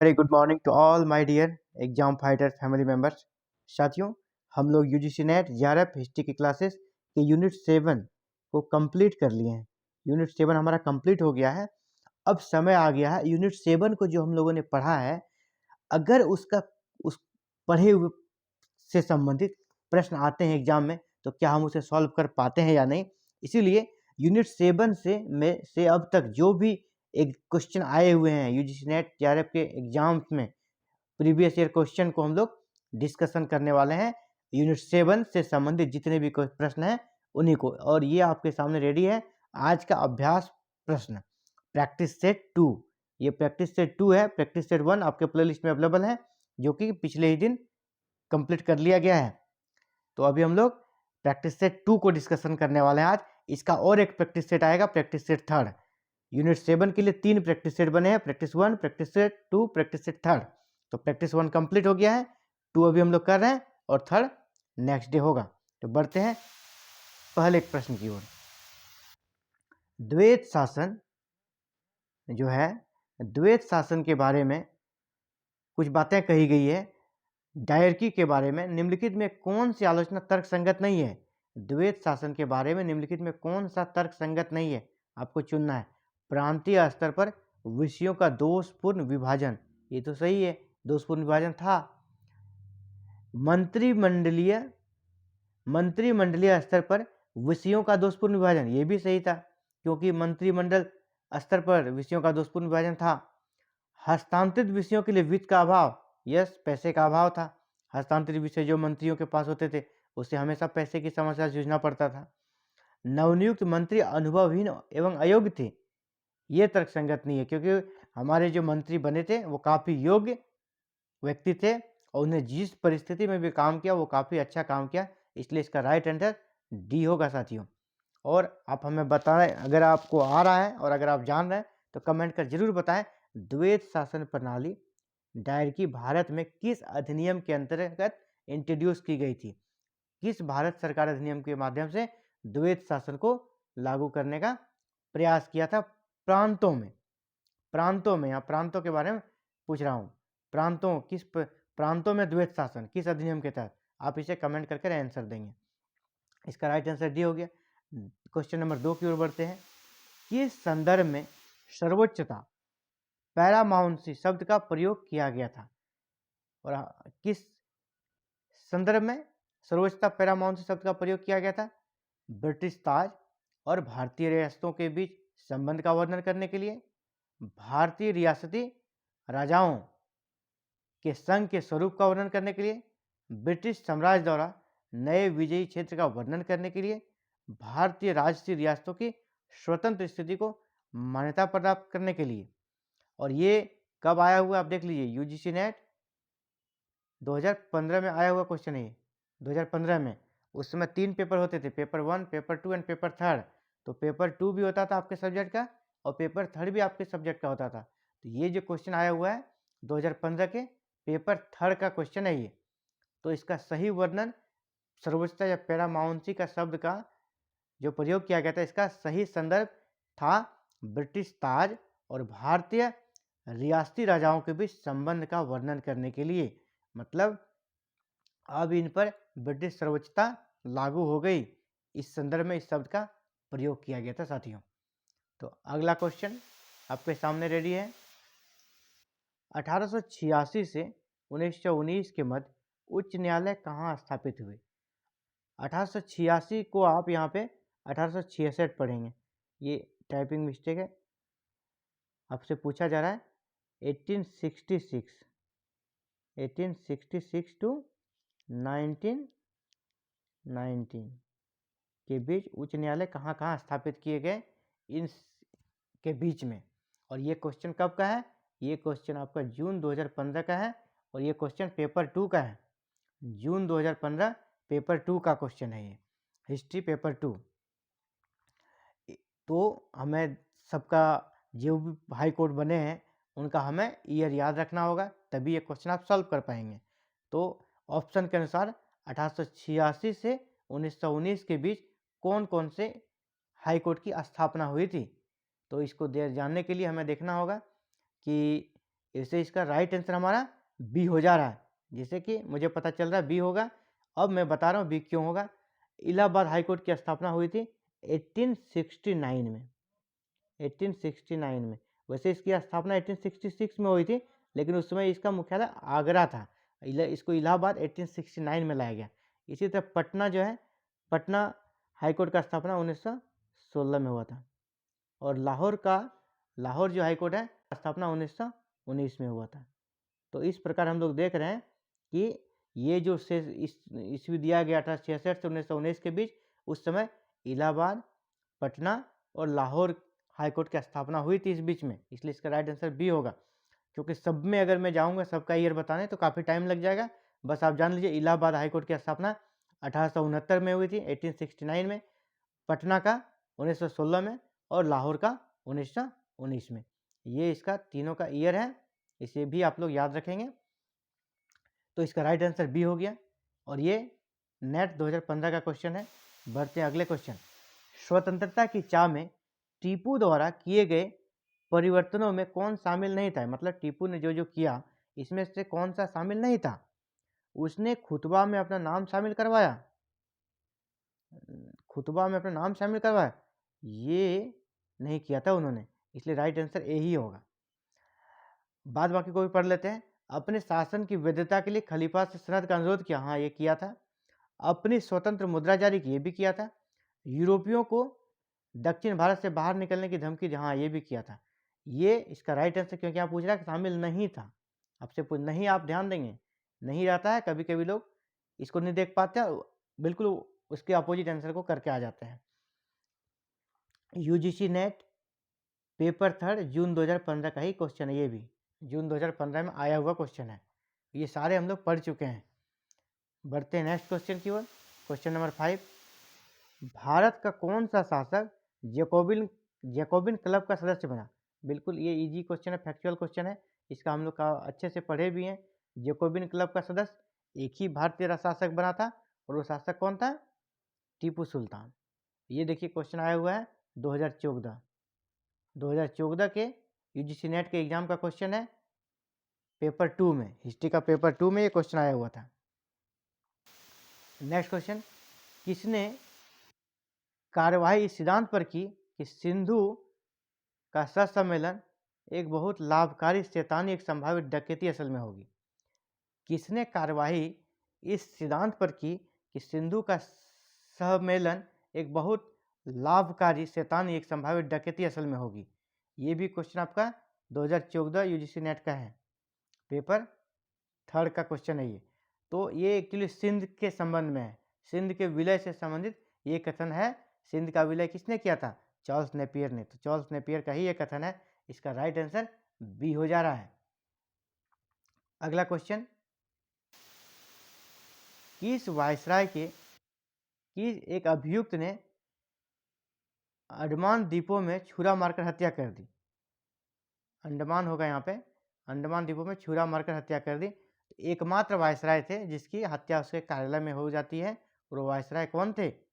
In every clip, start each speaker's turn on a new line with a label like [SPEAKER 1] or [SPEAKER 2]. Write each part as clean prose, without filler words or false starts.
[SPEAKER 1] Very good morning to all my dear exam fighter family members. साथियों, हम लोग UGC NET JRF history की classes के unit 7 को कंप्लीट कर लिए हैं। यूनिट 7 हमारा कंप्लीट हो गया है। अब समय आ गया है यूनिट 7 को जो हम लोगों ने पढ़ा है, अगर उसका उस पढ़े हुए से संबंधित प्रश्न आते हैं एग्जाम में तो क्या हम उसे सॉल्व कर पाते हैं या नहीं। इसीलिए यूनिट 7 से अब तक जो भी एक क्वेश्चन आए हुए हैं यूजीसी नेट जेआरएफ के एग्जाम्स में, प्रीवियस ईयर क्वेश्चन को हम लोग डिस्कशन करने वाले हैं। यूनिट 7 से संबंधित जितने भी प्रश्न हैं उन्हीं को, और ये आपके सामने रेडी है आज का अभ्यास प्रश्न प्रैक्टिस सेट 2। ये प्रैक्टिस सेट 2 है। प्रैक्टिस सेट 1 आपके प्लेलिस्ट में अवेलेबल है, जो कि पिछले ही दिन कंप्लीट कर लिया गया है। तो अभी हम लोग प्रैक्टिस सेट 2 को डिस्कशन करने वाले हैं आज। इसका और एक प्रैक्टिस सेट आएगा, प्रैक्टिस सेट 3। यूनिट 7 के लिए 3 प्रैक्टिस सेट बने हैं, practice 1, practice set 2, practice set 3। तो प्रैक्टिस 1 कंप्लीट हो गया है, 2 अभी हम लोग कर रहे हैं और 3 नेक्स्ट डे होगा। तो बढ़ते हैं पहले एक प्रश्न की ओर। द्वैत शासन जो है, द्वैत शासन के बारे में कुछ बातें कही गई है। डायरकी के बारे में निम्नलिखित में कौन सी आलोचना तर्क संगत नहीं है। द्वैत शासन के बारे में निम्नलिखित में कौन सा तर्क संगत नहीं है, आपको चुनना है। प्रांतीय स्तर पर विषयों का दोषपूर्ण विभाजन, ये तो सही है, दोषपूर्ण विभाजन था। मंत्रिमंडलीय स्तर पर विषयों का दोषपूर्ण विभाजन, ये भी सही था, क्योंकि मंत्रिमंडल स्तर पर विषयों का दोषपूर्ण विभाजन था। हस्तांतरित विषयों के लिए वित्त का अभाव, यस, पैसे का अभाव था। हस्तांतरित विषय जो मंत्रियों के पास होते थे उससे हमेशा पैसे की समस्या से जूझना पड़ता था। नवनियुक्त मंत्री अनुभवहीन एवं अयोग्य थे, ये तर्कसंगत नहीं है, क्योंकि हमारे जो मंत्री बने थे वो काफ़ी योग्य व्यक्ति थे और उन्हें जिस परिस्थिति में भी काम किया वो काफ़ी अच्छा काम किया। इसलिए इसका राइट आंसर डी होगा साथियों। और आप हमें बताएं, अगर आपको आ रहा है और अगर आप जान रहे हैं तो कमेंट कर जरूर बताएं, द्वैत शासन प्रणाली डायरकी भारत में किस अधिनियम के अंतर्गत इंट्रोड्यूस की गई थी। किस भारत सरकार अधिनियम के माध्यम से द्वैत शासन को लागू करने का प्रयास किया था। प्रांतों में, यहाँ प्रांतों के बारे में पूछ रहा हूँ। प्रांतों, किस प्रांतों में द्वैत शासन किस अधिनियम के तहत, आप इसे कमेंट करके आंसर देंगे। इसका राइट आंसर डी हो गया। क्वेश्चन नंबर 2 की ओर बढ़ते हैं। किस संदर्भ में सर्वोच्चता पैरामाउंसी शब्द का प्रयोग किया गया था, और किस संदर्भ में सर्वोच्चता पैरामाउंसी शब्द का प्रयोग किया गया था। ब्रिटिश ताज और भारतीय रियासतों के बीच संबंध का वर्णन करने के लिए, भारतीय रियासती राजाओं के संघ के स्वरूप का वर्णन करने के लिए, ब्रिटिश साम्राज्य द्वारा नए विजयी क्षेत्र का वर्णन करने के लिए, भारतीय राजसी रियासतों की स्वतंत्र स्थिति को मान्यता प्राप्त करने के लिए। और ये कब आया हुआ आप देख लीजिए, यूजीसी नेट 2015 में आया हुआ क्वेश्चन है। 2015 में उस समय 3 पेपर होते थे, पेपर 1, पेपर 2 एंड पेपर 3। तो पेपर 2 भी होता था आपके सब्जेक्ट का और पेपर 3 भी आपके सब्जेक्ट का होता था। तो ये जो क्वेश्चन आया हुआ है 2015 के पेपर 3 का क्वेश्चन है ये। तो इसका सही वर्णन सर्वोच्चता या पैरामाउंसी का शब्द का जो प्रयोग किया गया था, इसका सही संदर्भ था ब्रिटिश ताज और भारतीय रियासती राजाओं के बीच संबंध का वर्णन करने के लिए। मतलब अब इन पर ब्रिटिश सर्वोच्चता लागू हो गई, इस संदर्भ में इस शब्द का प्रयोग किया गया था साथियों। तो अगला क्वेश्चन आपके सामने रेडी है। 1886 से 1919 के मध्य उच्च न्यायालय कहाँ स्थापित हुए। 1886 को आप यहाँ पे 1866 पढ़ेंगे, ये टाइपिंग मिस्टेक है। आपसे पूछा जा रहा है 1866 टू 1919 के बीच उच्च न्यायालय कहाँ कहाँ स्थापित किए गए इन के बीच में। और ये क्वेश्चन कब का है, ये क्वेश्चन आपका जून 2015 का है और ये क्वेश्चन पेपर 2 का है। जून 2015 पेपर 2 का क्वेश्चन है ये, हिस्ट्री पेपर 2। तो हमें सबका जो भी हाई कोर्ट बने हैं उनका हमें ईयर याद रखना होगा, तभी ये क्वेश्चन आप सॉल्व कर पाएंगे। तो ऑप्शन के अनुसार 1886 से 1919 के बीच कौन कौन से हाई कोर्ट की स्थापना हुई थी। तो इसको जानने के लिए हमें देखना होगा कि इससे इसका राइट आंसर हमारा बी हो जा रहा है, जैसे कि मुझे पता चल रहा है बी होगा। अब मैं बता रहा हूँ बी क्यों होगा। इलाहाबाद हाईकोर्ट की स्थापना हुई थी 1869 में, 1869 में। वैसे इसकी स्थापना 1866 में हुई थी, लेकिन उस समय इसका मुख्यालय आगरा था, इसको इलाहाबाद 1869 में लाया गया। इसी तरह पटना जो है, पटना हाईकोर्ट का स्थापना 1916 में हुआ था। और लाहौर जो हाईकोर्ट है स्थापना 1919 में हुआ था। तो इस प्रकार हम लोग देख रहे हैं कि ये जो ईस्वी दिया गया 1866 से 1919 के बीच, उस समय इलाहाबाद, पटना और लाहौर हाईकोर्ट की स्थापना हुई थी इस बीच में, इसलिए इसका राइट आंसर बी होगा। क्योंकि सब में अगर मैं जाऊंगा सबका ईयर बताने तो काफ़ी टाइम लग जाएगा। बस आप जान लीजिए इलाहाबाद हाईकोर्ट की स्थापना 1869 में हुई थी, 1869 में, पटना का 1916 में और लाहौर का 1919 में। ये इसका तीनों का ईयर है, इसे भी आप लोग याद रखेंगे। तो इसका राइट आंसर बी हो गया। और ये नेट 2015 का क्वेश्चन है। बढ़ते हैं अगले क्वेश्चन। स्वतंत्रता की चाह में टीपू द्वारा किए गए परिवर्तनों में कौन शामिल नहीं था? मतलब टीपू ने जो जो किया इसमें से कौन सा शामिल नहीं था? उसने खुतबा में अपना नाम शामिल करवाया, खुतबा में अपना नाम शामिल करवाया, ये नहीं किया था उन्होंने, इसलिए राइट आंसर ए ही होगा। बाद बाकी को भी पढ़ लेते हैं। अपने शासन की वैधता के लिए खलीफा से सनद का अनुरोध किया, हाँ ये किया था। अपनी स्वतंत्र मुद्रा जारी की, ये भी किया था। यूरोपियों को दक्षिण भारत से बाहर निकलने की धमकी, हाँ ये भी किया था। ये इसका राइट आंसर, क्योंकि आप पूछ रहा है कि शामिल नहीं था, आपसे पूछ नहीं, आप ध्यान देंगे नहीं रहता है, कभी कभी लोग इसको नहीं देख पाते, बिल्कुल उसके अपोजिट आंसर को करके आ जाते हैं। यूजीसी नेट पेपर 3 जून 2015 का ही क्वेश्चन है, ये भी जून 2015 में आया हुआ क्वेश्चन है। ये सारे हम लोग पढ़ चुके हैं। बढ़ते हैं नेक्स्ट क्वेश्चन की ओर। क्वेश्चन नंबर 5, भारत का कौन सा शासक जैकोबिन क्लब का सदस्य बना? बिल्कुल ये इजी क्वेश्चन है, फैक्चुअल क्वेश्चन है, इसका हम लोग का अच्छे से पढ़े भी हैं। जैकोबिन क्लब का सदस्य एक ही भारतीय शासक बना था, और वो शासक कौन था? टीपू सुल्तान। ये देखिए क्वेश्चन आया हुआ है 2014 के यूजीसी नेट के एग्जाम का क्वेश्चन है, पेपर 2 में, हिस्ट्री का पेपर 2 में ये क्वेश्चन आया हुआ था। नेक्स्ट क्वेश्चन, किसने कार्यवाही इस सिद्धांत पर की कि सिंधु का सम्मेलन एक बहुत लाभकारी शैतानी एक संभावित डकैती असल में होगी? किसने कार्यवाही इस सिद्धांत पर की कि सिंधु का सम्मेलन एक बहुत लाभकारी शैतानी एक संभावित डकैती असल में होगी? ये भी क्वेश्चन आपका 2014 यूजीसी नेट का है, पेपर 3 का क्वेश्चन है ये। तो ये एक्चुअली सिंध के संबंध में है, सिंध के विलय से संबंधित ये कथन है। सिंध का विलय किसने किया था? चार्ल्स नेपियर ने। तो चार्ल्स नेपियर का ही ये कथन है, इसका राइट आंसर बी हो जा रहा है। अगला क्वेश्चन, किस वायसराय के एक अभियुक्त ने अंडमान द्वीपों में छुरा मारकर हत्या कर दी? अंडमान होगा यहाँ पे, अंडमान द्वीपों में छुरा मारकर हत्या कर दी। एकमात्र वायसराय थे जिसकी हत्या उसके कार्यालय में हो जाती है, और वो वायसराय कौन थे?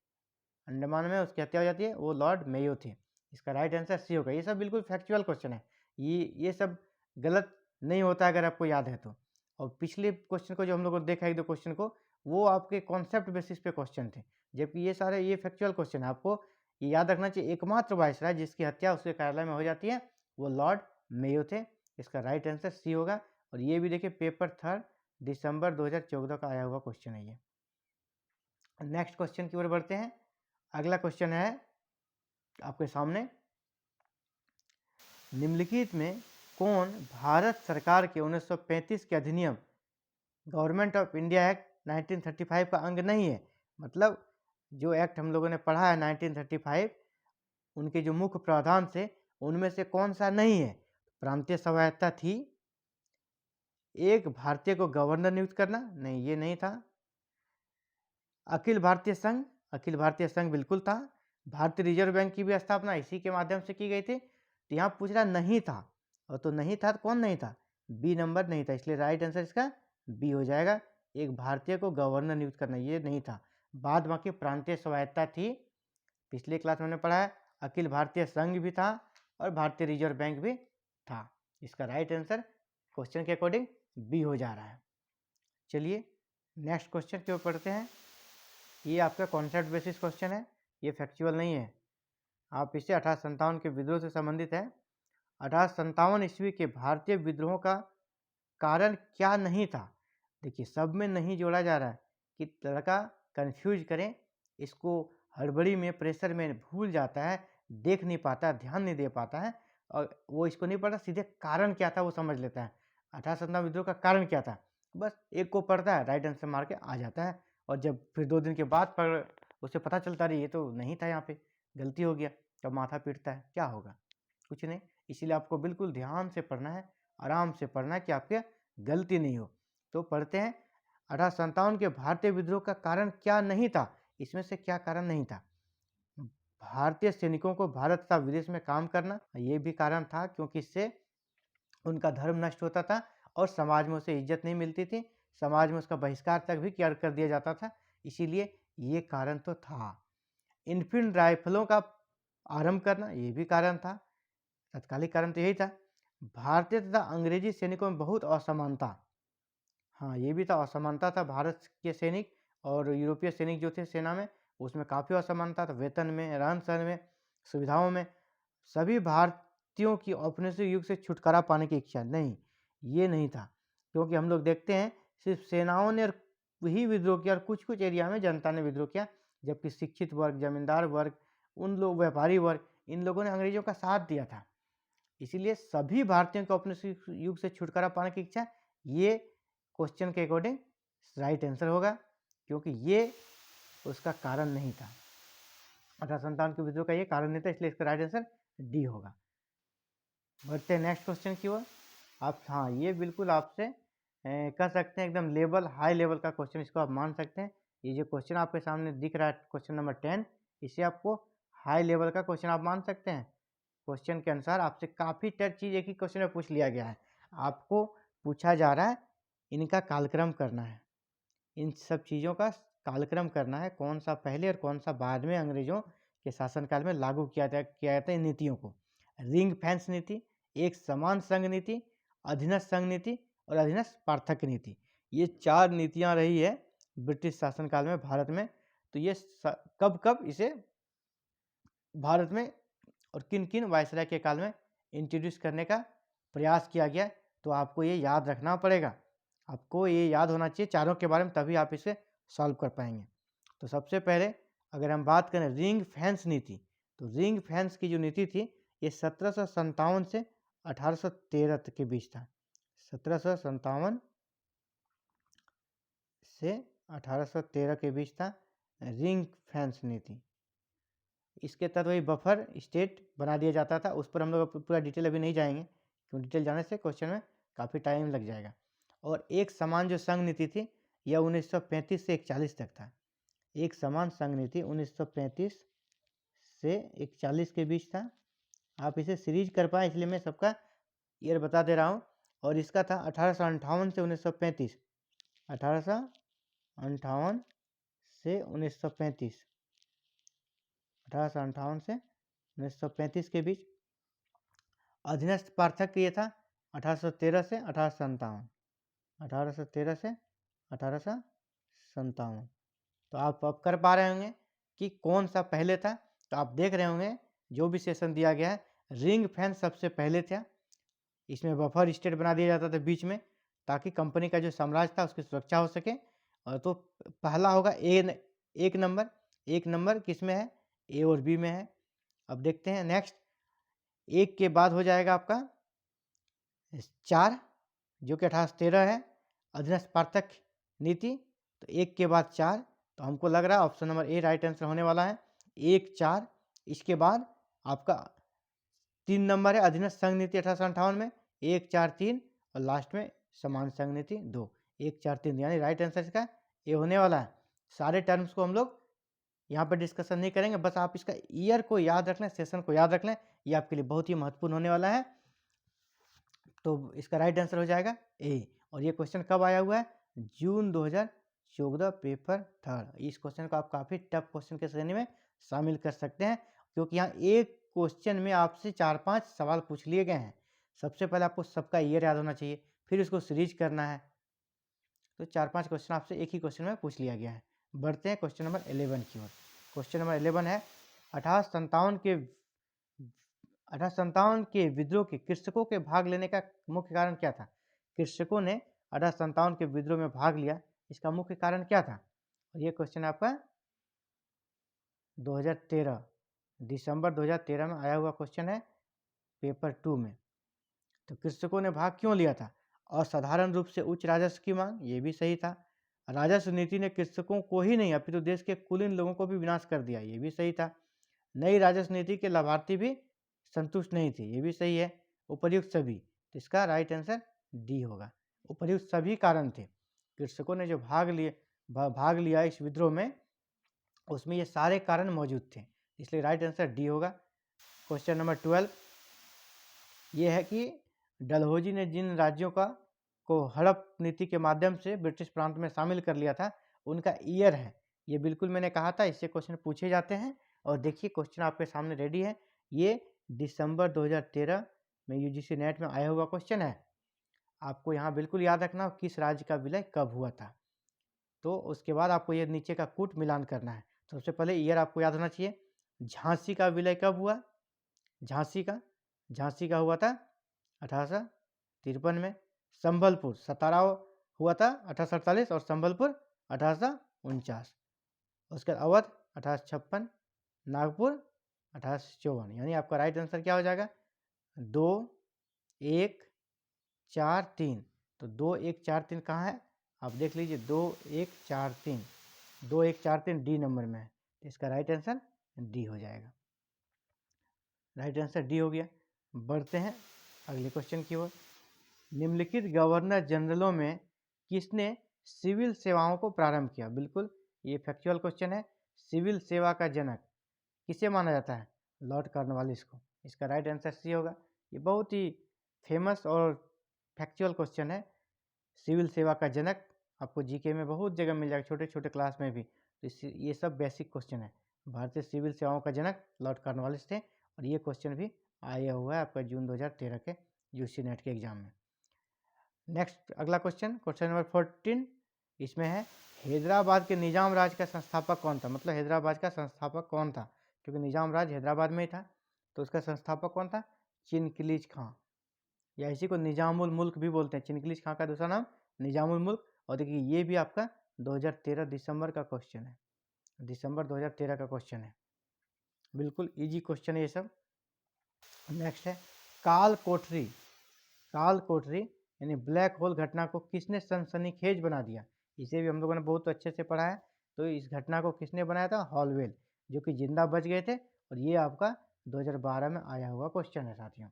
[SPEAKER 1] अंडमान में उसकी हत्या हो जाती है, वो लॉर्ड मेयो थे। इसका राइट आंसर सी होगा। ये सब बिल्कुल फैक्चुअल क्वेश्चन है, ये सब गलत नहीं होता अगर आपको याद है तो। और पिछले क्वेश्चन को जो हम लोग देखा, एक दो क्वेश्चन को, वो आपके कॉन्सेप्ट बेसिस पे क्वेश्चन थे, जबकि ये सारे ये फैक्चुअल क्वेश्चन है। आपको ये याद रखना चाहिए, एकमात्र वायसराय जिसकी हत्या उसके कार्यालय में हो जाती है वो लॉर्ड मेयो थे। इसका राइट आंसर सी होगा। और ये भी देखिए पेपर 3 दिसंबर 2014 का आया हुआ क्वेश्चन है ये। नेक्स्ट क्वेश्चन की ओर बढ़ते हैं। अगला क्वेश्चन है आपके सामने, निम्नलिखित में कौन भारत सरकार के 1935 के अधिनियम गवर्नमेंट ऑफ इंडिया एक्ट 1935 का अंग नहीं है? मतलब जो एक्ट हम लोगों ने पढ़ा है 1935, उनके जो मुख्य प्रावधान से उनमें से कौन सा नहीं है? प्रांतीय स्वायत्तता थी, एक भारतीय को गवर्नर नियुक्त करना, नहीं ये नहीं था। अखिल भारतीय संघ बिल्कुल था। भारतीय रिजर्व बैंक की भी स्थापना इसी के माध्यम से की गई थी। तो यहाँ पूछ रहा नहीं था, और तो नहीं था तो कौन नहीं था? बी नंबर नहीं था, इसलिए राइट आंसर इसका बी हो जाएगा। एक भारतीय को गवर्नर नियुक्त करना ये नहीं था। बाद बाकी प्रांतीय स्वायत्तता थी, पिछले क्लास में हमने पढ़ा है। अखिल भारतीय संघ भी था और भारतीय रिजर्व बैंक भी था। इसका राइट आंसर क्वेश्चन के अकॉर्डिंग बी हो जा रहा है। चलिए नेक्स्ट क्वेश्चन की ओर पढ़ते हैं। ये आपका कॉन्सेप्ट बेसिस क्वेश्चन है, ये फैक्चुअल नहीं है। आप इसे 1857 के विद्रोह से संबंधित है। 1857 ईस्वी के भारतीय विद्रोह का कारण क्या नहीं था? देखिए सब में नहीं जोड़ा जा रहा है कि लड़का कंफ्यूज करें, इसको हड़बड़ी में प्रेशर में भूल जाता है, देख नहीं पाता, ध्यान नहीं दे पाता है और वो इसको नहीं पढ़ता, सीधे कारण क्या था वो समझ लेता है। 1857 विद्रोह का कारण क्या था, बस एक को पढ़ता है, राइट आंसर मार के आ जाता है। और जब फिर 2 दिन के बाद पढ़ उसे पता चलता रही ये तो नहीं था, यहाँ पे गलती हो गया, तब माथा पीटता है। क्या होगा? कुछ नहीं। इसीलिए आपको बिल्कुल ध्यान से पढ़ना है, आराम से पढ़ना है कि आपके गलती नहीं हो। तो पढ़ते हैं 1857 के भारतीय विद्रोह का कारण क्या नहीं था। इसमें से क्या कारण नहीं था? भारतीय सैनिकों को भारत तथा विदेश में काम करना, ये भी कारण था, क्योंकि इससे उनका धर्म नष्ट होता था और समाज में उसे इज्जत नहीं मिलती थी, समाज में उसका बहिष्कार तक भी किया कर दिया जाता था, इसीलिए ये कारण तो था। इनफील्ड राइफलों का आरंभ करना, ये भी कारण था, तत्कालिक कारण तो यही था। भारतीय तथा अंग्रेजी सैनिकों में बहुत असमानता, हाँ ये भी था, असमानता था। भारत के सैनिक और यूरोपीय सैनिक जो थे सेना में, उसमें काफ़ी असमानता था, वेतन में, रहन सहन में, सुविधाओं में। सभी भारतीयों की औपनिवेशिक युग से छुटकारा पाने की इच्छा नहीं, ये नहीं था, क्योंकि हम लोग देखते हैं सिर्फ सेनाओं ने ही विद्रोह किया और कुछ कुछ एरिया में जनता ने विद्रोह किया, जबकि शिक्षित वर्ग, जमींदार वर्ग, उन लोग व्यापारी वर्ग, इन लोगों ने अंग्रेजों का साथ दिया था। इसीलिए सभी भारतीयों को अपने युग से छुटकारा पाने की इच्छा, ये क्वेश्चन के अकॉर्डिंग राइट आंसर होगा, क्योंकि ये उसका कारण नहीं था। 1857 के विद्रोह का ये कारण नहीं था, इसलिए इसका राइट आंसर डी होगा। बढ़ते हैं नेक्स्ट क्वेश्चन की ओर। आप हाँ ये बिल्कुल आपसे कह सकते हैं एकदम लेवल, हाई लेवल का क्वेश्चन, इसको आप मान सकते हैं। ये जो क्वेश्चन आपके सामने दिख रहा है क्वेश्चन नंबर 10, इसे आपको हाई लेवल का क्वेश्चन आप मान सकते हैं। क्वेश्चन के अनुसार आपसे काफ़ी टफ चीज़ एक ही क्वेश्चन में पूछ लिया गया है। आपको पूछा जा रहा है इनका कालक्रम करना है, इन सब चीज़ों का कालक्रम करना है, कौन सा पहले और कौन सा बाद में अंग्रेजों के शासनकाल में लागू किया जाता है इन नीतियों को। रिंग फेंस नीति, एक समान संघ नीति, अधीनस्थ संघ नीति और अधीनस्थ पार्थक्य नीति, ये 4 नीतियां रही है ब्रिटिश शासनकाल में भारत में। तो ये कब कब इसे भारत में और किन किन वायसराय के काल में इंट्रोड्यूस करने का प्रयास किया गया, तो आपको ये याद रखना पड़ेगा, आपको ये याद होना चाहिए चारों के बारे में, तभी आप इसे सॉल्व कर पाएंगे। तो सबसे पहले अगर हम बात करें रिंग फेंस नीति, तो रिंग फेंस की जो नीति थी ये 1757 से 1813 के बीच था। 1757 से 1813 के बीच था रिंग फेंस नीति। इसके तहत वही बफर स्टेट बना दिया जाता था। उस पर हम लोग पूरा डिटेल अभी नहीं जाएंगे, क्योंकि डिटेल जाने से क्वेश्चन में काफ़ी टाइम लग जाएगा। और एक समान जो संघ नीति थी यह 1935 से 41 तक था। एक समान संघ नीति 1935 से 41 के बीच था। आप इसे सीरीज कर पाए इसलिए मैं सबका ईयर बता दे रहा हूँ। और इसका था 1858 से 1935, 1858 से 1935, 1858 से 1935 के बीच। अधीनस्थ पार्थक्य ये था 1813 से 1857, 1813 से 1857। तो आप अब कर पा रहे होंगे कि कौन सा पहले था। तो आप देख रहे होंगे जो भी सेशन दिया गया है, रिंग फेंस सबसे पहले था। इसमें बफर स्टेट बना दिया जाता था बीच में, ताकि कंपनी का जो साम्राज्य था उसकी सुरक्षा हो सके। और तो पहला होगा एक नंबर, एक नंबर किस में है, ए और बी में है। अब देखते हैं नेक्स्ट, एक के बाद हो जाएगा आपका 4, जो कि 1813 है, अधीनस्थ पार्थक्य नीति। तो एक के बाद 4, तो हमको लग रहा है option number A right answer होने वाला है, 1 4। इसके बाद आपका 3 नंबर है अधीनस्थ संघ नीति 1858 में, 1 4 3, और लास्ट में समान संघ नीति 2, 1 4 3, यानी राइट आंसर इसका ए होने वाला है। सारे टर्म्स को हम लोग यहाँ पर डिस्कशन नहीं करेंगे, बस आप इसका ईयर को याद रख लें, सेशन को याद रख लें, ये आपके लिए बहुत ही महत्वपूर्ण होने वाला है। तो इसका राइट आंसर हो जाएगा ए। और ये क्वेश्चन कब आया हुआ है, जून 2014 पेपर 3। इस क्वेश्चन को आप काफ़ी टफ क्वेश्चन के श्रेणी में शामिल कर सकते हैं, क्योंकि यहाँ एक क्वेश्चन में आपसे 4-5 सवाल पूछ लिए गए हैं। सबसे पहले आपको सबका ईयर याद होना चाहिए, फिर उसको सीरीज करना है। तो 4-5 क्वेश्चन आपसे एक ही क्वेश्चन में पूछ लिया गया है। बढ़ते हैं क्वेश्चन नंबर 11 की ओर। क्वेश्चन नंबर 11 है 1857 के विद्रोह के कृषकों के भाग लेने का मुख्य कारण क्या था? कृषकों ने 1857 के विद्रोह में भाग लिया, इसका मुख्य कारण क्या था? और ये क्वेश्चन आपका 2013 दिसंबर 2013 में आया हुआ क्वेश्चन है पेपर 2 में। तो कृषकों ने भाग क्यों लिया था? असाधारण रूप से उच्च राजस्व की मांग, ये भी सही था। राजस्व नीति ने कृषकों को ही नहीं अपितु देश के कुलीन लोगों को भी विनाश कर दिया, ये भी सही था। नई राजस्व नीति के लाभार्थी भी संतुष्ट नहीं थे, ये भी सही है। उपर्युक्त सभी, तो इसका राइट आंसर डी होगा। उपर्युक्त सभी कारण थे, कृषकों ने जो भाग लिया इस विद्रोह में, उसमें ये सारे कारण मौजूद थे, इसलिए राइट आंसर डी होगा। क्वेश्चन नंबर 12 ये है कि डलहौजी ने जिन राज्यों को हड़प नीति के माध्यम से ब्रिटिश प्रांत में शामिल कर लिया था, उनका ईयर है। ये बिल्कुल मैंने कहा था, इससे क्वेश्चन पूछे जाते हैं। और देखिए क्वेश्चन आपके सामने रेडी है। ये दिसंबर 2013 में यूजीसी नेट में आया हुआ क्वेश्चन है। आपको यहाँ बिल्कुल याद रखना किस राज्य का विलय कब हुआ था। तो उसके बाद आपको ये नीचे का कूट मिलान करना है। तो सबसे पहले ईयर आपको याद होना चाहिए। झांसी का विलय कब हुआ? झांसी का हुआ था 1853 में। संबलपुर सताराव हुआ था 1848 और संबलपुर 1849। उसके बाद अवध 1856, नागपुर 1854। यानी आपका राइट आंसर क्या हो जाएगा? 2, 1, 4, 3। तो 2, 1, 4, 3 कहाँ है? आप देख लीजिए 2, 1, 4, 3। 2, 1, 4, 3 डी नंबर में है, तो इसका राइट आंसर डी हो जाएगा। राइट आंसर डी हो गया। बढ़ते हैं अगले क्वेश्चन की ओर। निम्नलिखित गवर्नर जनरलों में किसने सिविल सेवाओं को प्रारंभ किया? बिल्कुल ये फैक्चुअल क्वेश्चन है। सिविल सेवा का जनक किसे माना जाता है? लॉर्ड कॉर्नवालिस को। इसका राइट आंसर सी होगा। ये बहुत ही फेमस और फैक्चुअल क्वेश्चन है। सिविल सेवा का जनक आपको जीके में बहुत जगह मिल जाएगा, छोटे छोटे क्लास में भी। तो ये सब बेसिक क्वेश्चन है। भारतीय सिविल सेवाओं का जनक लॉर्ड कॉर्नवालिस थे, और ये क्वेश्चन भी आया हुआ है आपका जून 2013 के यूजी नेट के एग्जाम में। नेक्स्ट अगला क्वेश्चन नंबर 14, इसमें है हैदराबाद के निजाम राज का संस्थापक कौन था? मतलब हैदराबाद का संस्थापक कौन था, क्योंकि निजाम राज हैदराबाद में ही था। तो उसका संस्थापक कौन था? चिनकिलीज खां, या इसी को निजामुल मुल्क भी बोलते हैं। चिनकिलीज खां का दूसरा नाम निजामुल मुल्क। और देखिए ये भी आपका 2013 दिसंबर का क्वेश्चन है, दिसंबर 2013 का क्वेश्चन है। बिल्कुल इजी क्वेश्चन है ये सब। नेक्स्ट है काल कोठरी यानी ब्लैक होल घटना को किसने सनसनीखेज बना दिया? इसे भी हम लोगों ने बहुत अच्छे से पढ़ा है। तो इस घटना को किसने बनाया था? हॉलवेल, जो कि जिंदा बच गए थे। और ये आपका 2012 में आया हुआ क्वेश्चन है साथियों।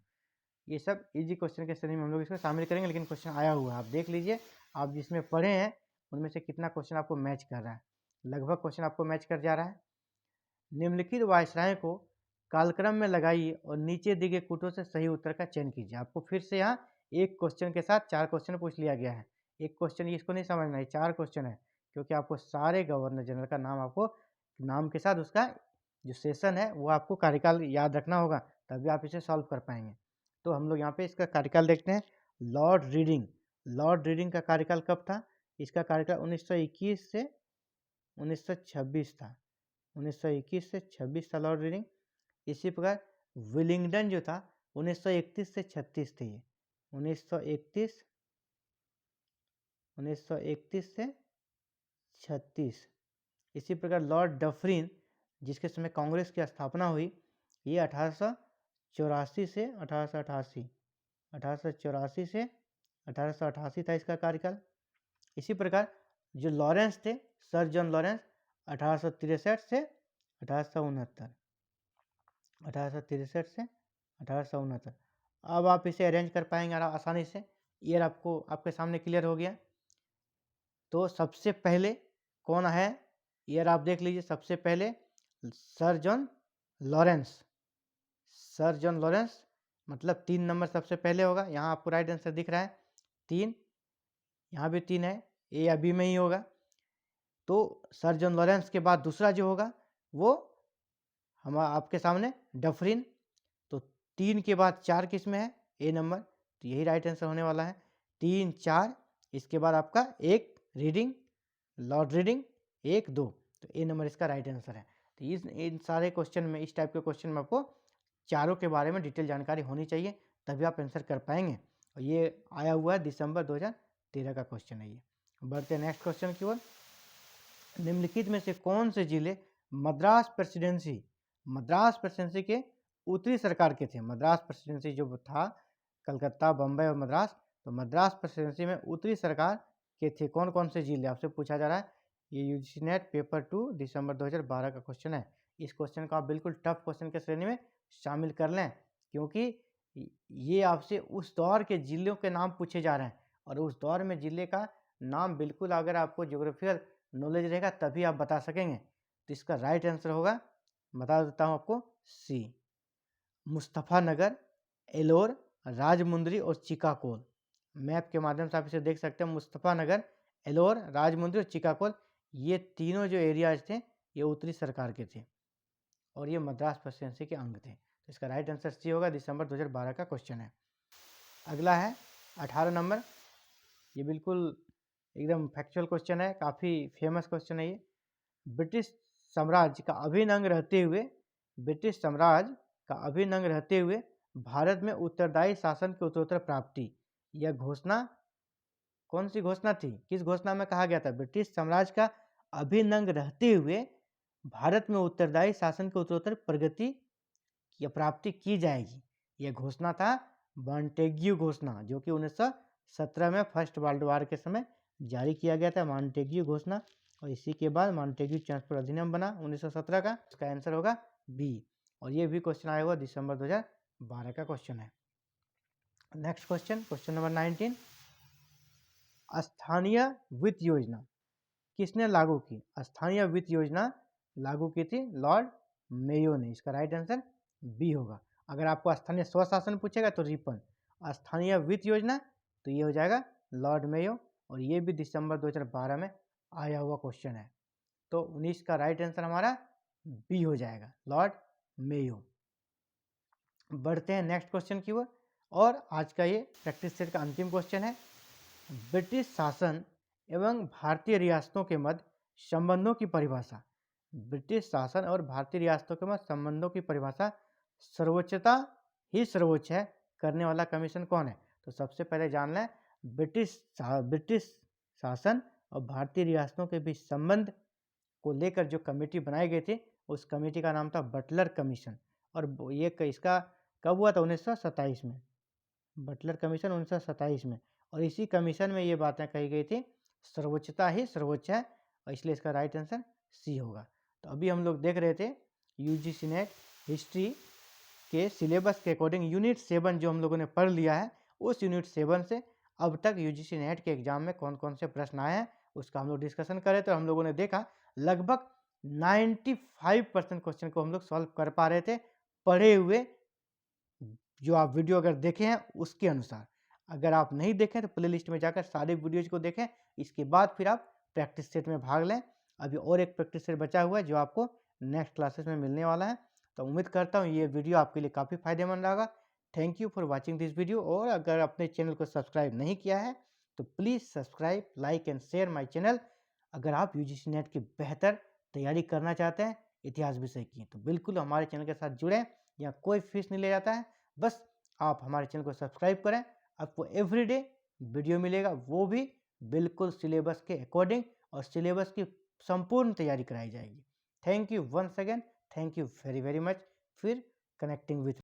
[SPEAKER 1] ये सब इजी क्वेश्चन के श्रेणी में हम लोग इसको शामिल करेंगे, लेकिन क्वेश्चन आया हुआ है, आप देख लीजिए। आप जिसमें पढ़े हैं उनमें से कितना क्वेश्चन आपको मैच कर रहा है। लगभग क्वेश्चन आपको मैच कर जा रहा है। निम्नलिखित वायसराय को कालक्रम में लगाइए और नीचे दिए गए कूटों से सही उत्तर का चयन कीजिए। आपको फिर से यहाँ एक क्वेश्चन के साथ 4 क्वेश्चन पूछ लिया गया है। एक क्वेश्चन इसको नहीं समझना है, 4 क्वेश्चन है, क्योंकि आपको सारे गवर्नर जनरल का नाम, आपको नाम के साथ उसका जो सेशन है वो आपको कार्यकाल याद रखना होगा, तभी आप इसे सॉल्व कर पाएंगे। तो हम लोग यहाँ पे इसका कार्यकाल देखते हैं। लॉर्ड रीडिंग का कार्यकाल कब था? इसका कार्यकाल 1921 से 1926 था। 1921 से 26 था लॉर्ड रीडिंग। इसी प्रकार विलिंगडन जो था 1931 से 36 थे। ये 1931 से 36। इसी प्रकार लॉर्ड डफरिन, जिसके समय कांग्रेस की स्थापना हुई, ये 1884 से 1888 से 1888 था इसका कार्यकाल। इसी प्रकार जो लॉरेंस थे, सर जॉन लॉरेंस, 1863 से 1869। अब आप इसे अरेंज कर पाएंगे आसानी से। ईयर आपको आपके सामने क्लियर हो गया। तो सबसे पहले कौन है ईयर आप देख लीजिए। सबसे पहले सर जॉन लॉरेंस मतलब 3 नंबर सबसे पहले होगा। यहाँ आपको राइट आंसर दिख रहा है 3, यहाँ भी 3 है, ए या बी में ही होगा। तो सर जॉन लॉरेंस के बाद दूसरा जो होगा वो हम आपके सामने डफरिन। तो 3 के बाद 4 किस में है? ए नंबर। तो यही राइट आंसर होने वाला है। 3, 4, इसके बाद आपका 1 रीडिंग, लॉर्ड रीडिंग 1, 2, तो ए नंबर इसका राइट आंसर है। तो इन सारे क्वेश्चन में, इस टाइप के क्वेश्चन में आपको चारों के बारे में डिटेल जानकारी होनी चाहिए, तभी आप आंसर कर पाएंगे। और ये आया हुआ है दिसंबर 2013 का क्वेश्चन है ये। बढ़ते हैं नेक्स्ट क्वेश्चन की ओर। निम्नलिखित में से कौन से जिले मद्रास प्रेसिडेंसी के उत्तरी सरकार के थे? मद्रास प्रेसिडेंसी जो था कलकत्ता, बम्बई और मद्रास, तो मद्रास प्रेसिडेंसी में उत्तरी सरकार के थे कौन कौन से जिले, आपसे पूछा जा रहा है। ये यूजीसी नेट पेपर 2 दिसंबर 2012 का क्वेश्चन है। इस क्वेश्चन को आप बिल्कुल टफ क्वेश्चन के श्रेणी में शामिल कर लें, क्योंकि ये आपसे उस दौर के जिलों के नाम पूछे जा रहे हैं, और उस दौर में जिले का नाम बिल्कुल अगर आपको ज्योग्राफिकल नॉलेज रहेगा तभी आप बता सकेंगे। तो इसका राइट आंसर होगा, बता देता हूँ आपको, सी, मुस्तफ़ानगर, एलोर, राजमुंदरी और चिकाकोल। मैप के माध्यम से आप इसे देख सकते हैं। मुस्तफ़ानगर, एलोर, राजमुंदरी और चिकाकोल, ये तीनों जो एरियाज थे ये उत्तरी सरकार के थे, और ये मद्रास प्रेसिडेंसी के अंग थे। तो इसका राइट आंसर सी होगा, दिसंबर 2012 का क्वेश्चन है। अगला है 18 नंबर। ये बिल्कुल एकदम फैक्चुअल क्वेश्चन है, काफ़ी फेमस क्वेश्चन है ये। ब्रिटिश साम्राज्य का अभिन्न अंग रहते हुए भारत में उत्तरदायी शासन की उत्तरोत्तर प्राप्ति, यह घोषणा कौन सी घोषणा थी? किस घोषणा में कहा गया था? ब्रिटिश साम्राज्य का अभिन्न अंग रहते हुए भारत में उत्तरदायी शासन की उत्तरोत्तर प्रगति या प्राप्ति की जाएगी, यह घोषणा था मॉन्टेग्यू घोषणा, जो कि 1917 में फर्स्ट वर्ल्ड वॉर के समय जारी किया गया था, मॉन्टेग्यू घोषणा। और इसी के बाद मॉन्टेग्यू ट्रांसपोर्ट अधिनियम बना 1917 का। इसका आंसर होगा बी, और ये भी क्वेश्चन आया हुआ दिसंबर 2012 का क्वेश्चन है। Next question number 19। स्थानीय वित्त योजना किसने लागू की? स्थानीय वित्त योजना लागू की थी लॉर्ड मेयो ने। इसका राइट आंसर बी होगा। अगर आपको स्थानीय स्वशासन पूछेगा तो रिपन, स्थानीय वित्त योजना तो ये हो जाएगा लॉर्ड मेयो, और ये भी दिसंबर 2012 में आया हुआ क्वेश्चन है। तो 19 का राइट आंसर हमारा बी हो जाएगा, लॉर्ड मेयो। बढ़ते हैं नेक्स्ट क्वेश्चन की ओर, और आज का ये प्रैक्टिस सेट का अंतिम क्वेश्चन है। ब्रिटिश शासन एवं भारतीय रियासतों के मध्य संबंधों की परिभाषा। ब्रिटिश शासन और भारतीय रियासतों के मध्य संबंधों की परिभाषा सर्वोच्चता ही सर्वोच्च है करने वाला कमीशन कौन है? तो सबसे पहले जान लें, ब्रिटिश शासन और भारतीय रियासतों के बीच संबंध को लेकर जो कमेटी बनाई गई थी, उस कमेटी का नाम था बटलर कमीशन। और ये इसका कब हुआ था? 1927 में। बटलर कमीशन 1927 में। और इसी कमीशन में ये बातें कही गई थी, सर्वोच्चता ही सर्वोच्च है, और इसलिए इसका राइट आंसर सी होगा। तो अभी हम लोग देख रहे थे यूजीसी नेट हिस्ट्री के सिलेबस के अकॉर्डिंग यूनिट 7 जो हम लोगों ने पढ़ लिया है, उस यूनिट 7 से अब तक यूजीसी नेट के एग्जाम में कौन कौन से प्रश्न आए हैं उसका हम लोग डिस्कशन करे। तो हम लोगों ने देखा लगभग 95% क्वेश्चन को हम लोग सॉल्व कर पा रहे थे पढ़े हुए, जो आप वीडियो अगर देखे हैं उसके अनुसार। अगर आप नहीं देखें तो प्लेलिस्ट में जाकर सारे वीडियोज को देखें, इसके बाद फिर आप प्रैक्टिस सेट में भाग लें। अभी और एक प्रैक्टिस सेट बचा हुआ है जो आपको नेक्स्ट क्लासेस में मिलने वाला है। तो उम्मीद करता हूँ ये वीडियो आपके लिए काफ़ी फायदेमंद रहेगा। Thank you for watching this video. और अगर अपने चैनल को सब्सक्राइब नहीं किया है तो please subscribe, like and share my channel. अगर आप यूजीसी नेट की बेहतर तैयारी करना चाहते हैं इतिहास विषय की, तो बिल्कुल हमारे चैनल के साथ जुड़ें। यहाँ कोई फीस नहीं ले जाता है, बस आप हमारे चैनल को सब्सक्राइब करें। आपको एवरीडे वीडियो मिलेगा, वो भी बिल्कुल सिलेबस के अकॉर्डिंग, और सिलेबस की संपूर्ण तैयारी कराई जाएगी। Thank you once again, thank you very very much. फिर कनेक्टिंग विथ